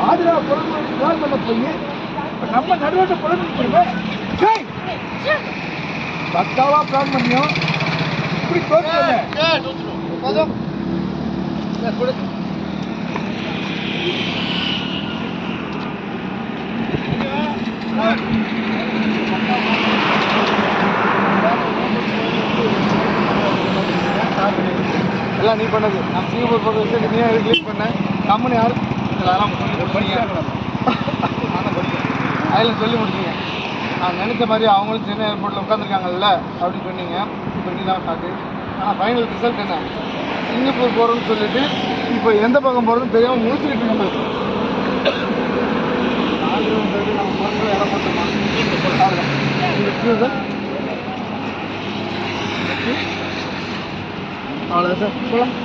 பாதுகாப்பு பிளான் பண்ண போய் நம்ம நடுவோட்ட புலம்பிக்கிறோமே. பக்காவா பிளான் பண்ணியோம், இப்படி தோற்று எல்லாம் நீ பண்ணது. நான் சிங்கப்பூர் போகிற விஷயம் நீ கிளிக் பண்ணேன். கம்பெனி யாரு அதெல்லாம் அதில் சொல்லி முடிச்சிங்க. நான் நினச்ச மாதிரி அவங்களும் சென்னை ஏர்போர்ட்டில் உட்காந்துருக்காங்கல்ல அப்படின்னு சொன்னீங்க. இப்போ நீ தான் ஸ்டார்ட்டு. ஆனால் ஃபைனல் ரிசல்ட் என்ன? சிங்கப்பூர் போகிறோன்னு சொல்லிட்டு இப்போ எந்த பக்கம் போகிறதுன்னு தெரியாமல் முடிச்சுக்கிட்டு இருக்கோம். நம்ம பொருட்கள் இடம் போட்டோமா அவ்வளோதான் சார். சொல்லலாம்.